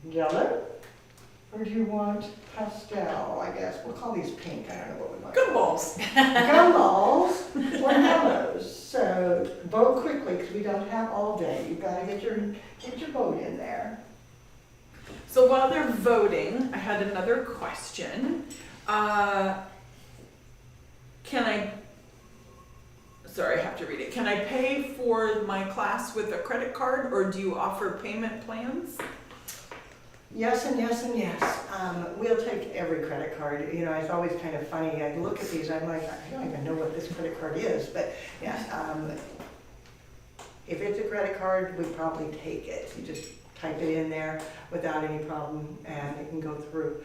yellow? Or do you want pastel, I guess? We'll call these pink, I don't know what we want. Gumballs. Gumballs or yellows. So vote quickly, because we don't have all day. You've gotta get your vote in there. So while they're voting, I had another question. Sorry, I have to read it. Can I pay for my class with a credit card, or do you offer payment plans? Yes and yes and yes. We'll take every credit card. You know, it's always kind of funny. I look at these, I'm like, I don't even know what this credit card is, but yes, if it's a credit card, we probably take it. You just type it in there without any problem and it can go through.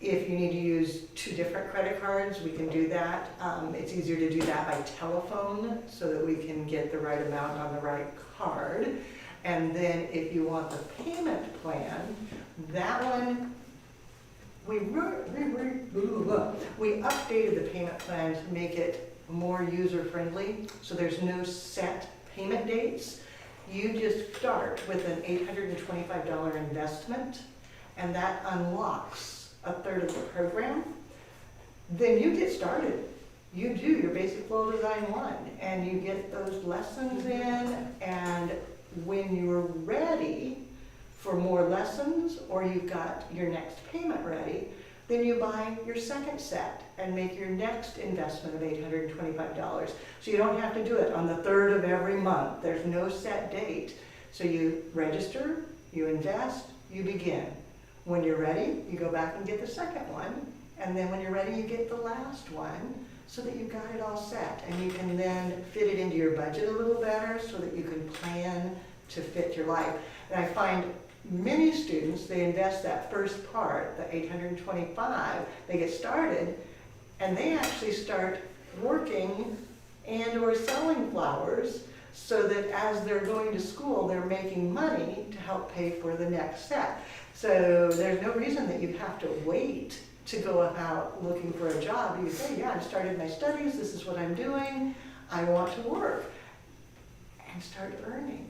If you need to use 2 different credit cards, we can do that. It's easier to do that by telephone so that we can get the right amount on the right card. And then if you want the payment plan, that one, we updated the payment plan to make it more user-friendly, so there's no set payment dates. You just start with an $825 investment, and that unlocks a third of the program. Then you get started. You do your basic floral design 1, and you get those lessons in, and when you're ready for more lessons, or you've got your next payment ready, then you buy your second set and make your next investment of $825. So you don't have to do it on the 3rd of every month. There's no set date. So you register, you invest, you begin. When you're ready, you go back and get the second one, and then when you're ready, you get the last one, so that you've got it all set. And you can then fit it into your budget a little better so that you can plan to fit your life. And I find many students, they invest that first part, the $825, they get started, and they actually start working and or selling flowers, so that as they're going to school, they're making money to help pay for the next set. So there's no reason that you have to wait to go out looking for a job. You say, yeah, I've started my studies, this is what I'm doing, I want to work, and start earning.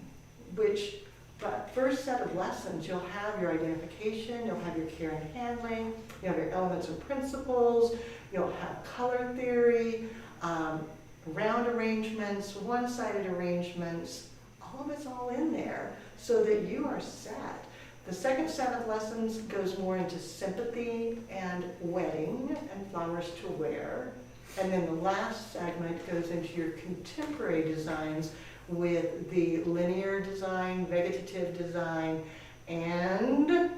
But first set of lessons, you'll have your identification, you'll have your care and handling, you'll have your elements and principles, you'll have color theory, round arrangements, one-sided arrangements, all of it's all in there so that you are set. The second set of lessons goes more into sympathy and wedding and flowers to wear. And then the last segment goes into your contemporary designs with the linear design, vegetative design, and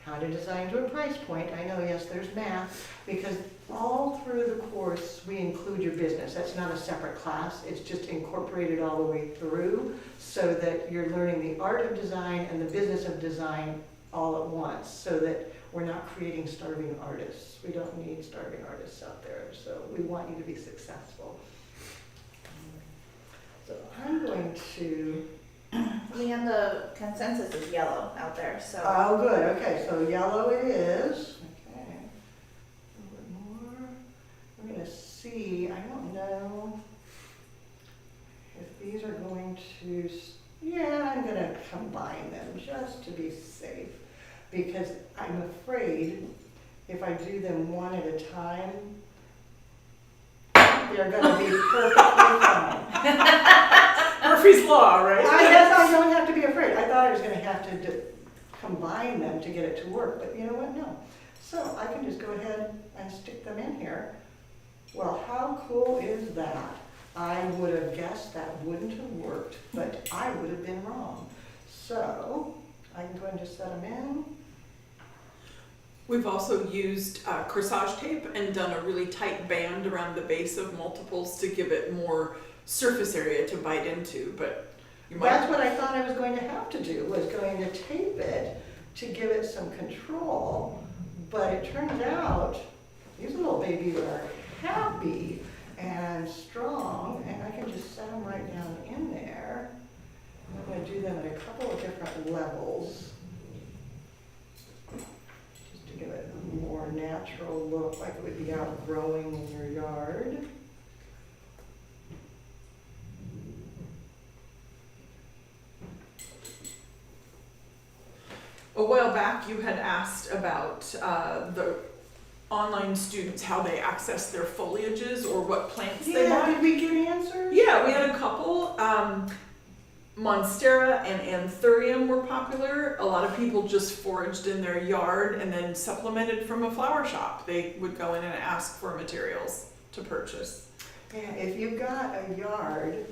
how to design to a price point. I know, yes, there's math, because all through the course we include your business. That's not a separate class, it's just incorporated all the way through so that you're learning the art of design and the business of design all at once, so that we're not creating starving artists. We don't need starving artists out there, so we want you to be successful. So I'm going to... Leanne, the consensus is yellow out there, so. Oh, good. Okay, so yellow it is. Okay. A little bit more. We're going to see, I don't know if these are going to, yeah, I'm going to combine them just to be safe, because I'm afraid if I do them one at a time, they're going to be perfectly fine. Murphy's Law, right? I guess I don't have to be afraid. I thought I was going to have to combine them to get it to work, but you know what? No. So I can just go ahead and stick them in here. Well, how cool is that? I would have guessed that wouldn't have worked, but I would have been wrong. So I can go ahead and just set them in. We've also used corsage tape and done a really tight band around the base of multiples to give it more surface area to bite into, but you might... That's what I thought I was going to have to do, was going to tape it to give it some control, but it turns out these little babies are happy and strong, and I can just set them right down in there. I'm going to do them at a couple of different levels, just to give it a more natural look, like it would be outgrowing in your yard. A while back, you had asked about the online students, how they access their foliages or what plants they Yeah, want. did we get answers? Yeah, we had a couple. Monstera and Anthurium were popular. A lot of people just foraged in their yard and then supplemented from a flower shop. They would go in and ask for materials to purchase. Yeah, if you've got a yard,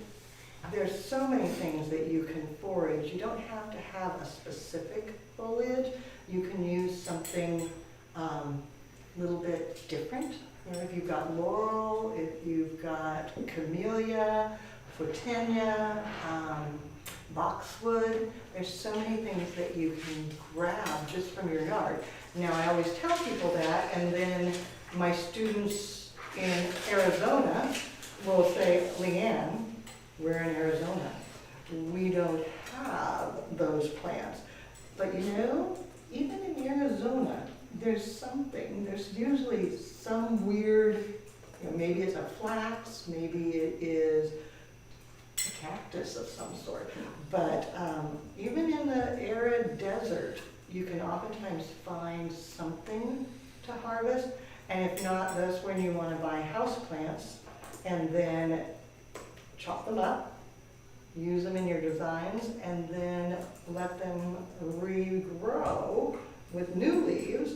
there's so many things that you can forage. You don't have to have a specific foliage. You can use something a little bit different. You know, if you've got laurel, if you've got camellia, photinia, boxwood, there's so many things that you can grab just from your yard. Now, I always tell people that, and then my students in Arizona will say, Leanne, we're in Arizona. We don't have those plants. But you know, even in Arizona, there's something, there's usually some weird, you know, maybe it's a flax, maybe it is a cactus of some sort. But even in the arid desert, you can oftentimes find something to harvest. And if not, that's when you want to buy house plants and then chop them up, use them in your designs, and then let them regrow with new leaves.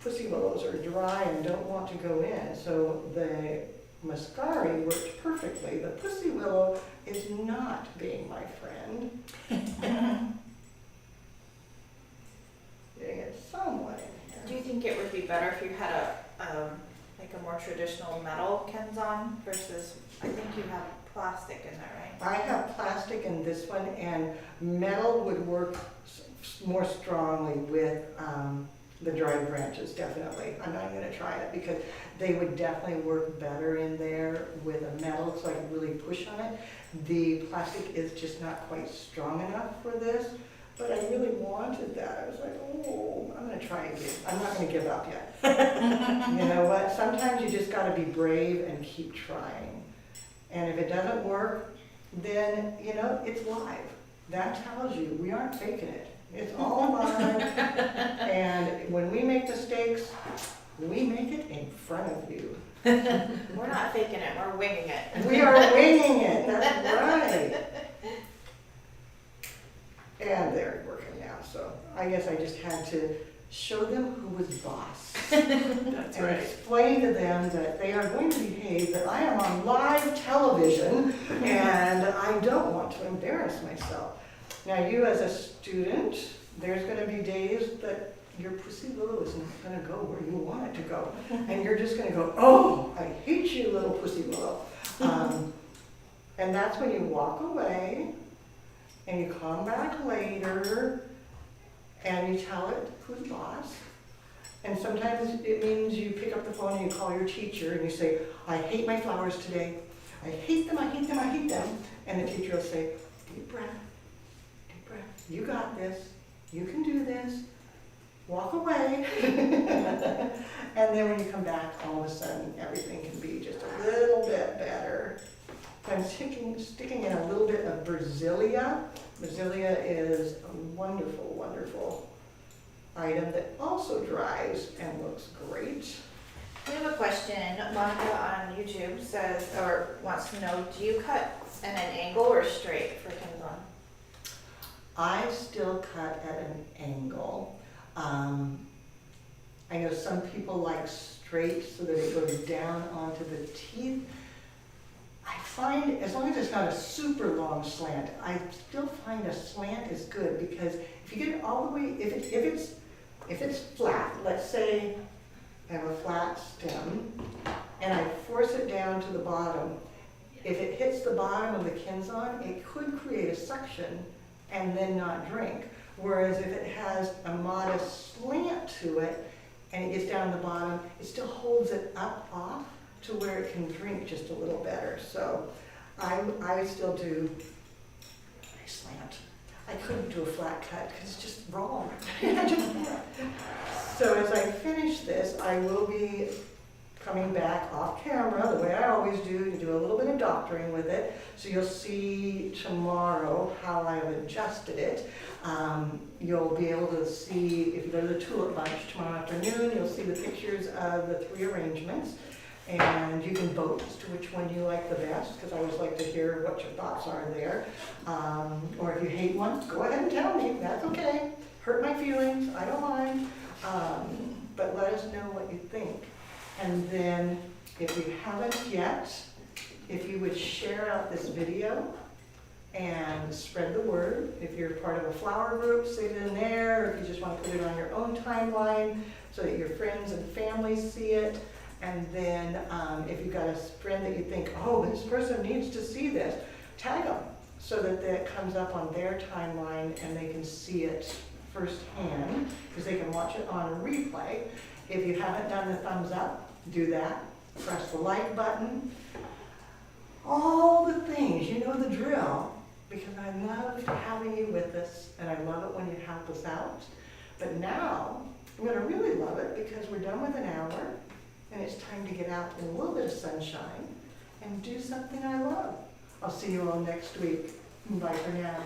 Pussy willows are dry and don't want to go in, so the muscari worked perfectly. The pussy willow is not being my friend. Getting it somewhat in here. Do you think it would be better if you had a like a more traditional metal Kenzon versus, I think you have plastic in there, right? I have plastic in this one, and metal would work more strongly with the dried branches, definitely. I'm not gonna try it because they would definitely work better in there with a metal, so I could really push on it. The plastic is just not quite strong enough for this, but I really wanted that. I was like, oh, I'm gonna try again. I'm not gonna give up yet. You know what? Sometimes you just gotta be brave and keep trying. And if it doesn't work, then, you know, it's live. That tells you we aren't faking it. It's all live. And when we make mistakes, we make it in front of you. We're not faking it, we're winging it. We are winging it, that's right. And they're working now, so I guess I just had to show them who was boss. That's And right. explain to them that they are going to behave, that I am on live television and I don't want to embarrass myself. Now, you as a student, there's gonna be days that your pussy willow isn't gonna go where you want it to go. And you're just gonna go, oh, I hate you, little pussy willow. And that's when you walk away and you come back later and you tell it who's boss. And sometimes it means you pick up the phone and you call your teacher and you say, I hate my flowers today. I hate them, I hate them, I hate them. And the teacher will say, deep breath, deep breath. You got this. You can do this. Walk away. And then when you come back, all of a sudden, everything can be just a little bit better. I'm sticking in a little bit of Brasilia. Brasilia is a wonderful, wonderful item that also dries and looks great. We have a question. Monica on YouTube says, or wants to know, do you cut at an angle or straight for Kenzon? I still cut at an angle. I know some people like straight so that it goes down onto the teeth. I find, as long as it's not a super long slant, I still find a slant is good because if you get it all the way, if it's flat, let's say I have a flat stem and I force it down to the bottom, if it hits the bottom of the Kenzon, it could create a suction and then not drink. Whereas if it has a modest slant to it and it gets down to the bottom, it still holds it up off to where it can drink just a little better. So I still do a slant. I couldn't do a flat cut because it's just wrong. I just can't. So as I finish this, I will be coming back off camera, the way I always do, to do a little bit of doctoring with it. So you'll see tomorrow how I've adjusted it. You'll be able to see, if you go to the Tulip Bunch tomorrow afternoon, you'll see the pictures of the 3 arrangements. And you can vote as to which one you like the best, because I always like to hear what your thoughts are there. Or if you hate one, go ahead and tell me, that's okay. Hurt my feelings, I don't mind. But let us know what you think. And then, if you haven't yet, if you would share out this video and spread the word. If you're part of a flower group, save it in there. Or if you just want to put it on your own timeline so that your friends and family see it. And then if you've got a friend that you think, oh, this person needs to see this, tag them so that it comes up on their timeline and they can see it firsthand, because they can watch it on a replay. If you haven't done the thumbs up, do that. Press the like button. All the things, you know the drill, because I loved having you with us, and I love it when you help us out. But now, I'm going to really love it because we're done with an hour, and it's time to get out in a little bit of sunshine and do something I love. I'll see you all next week. Bye for now.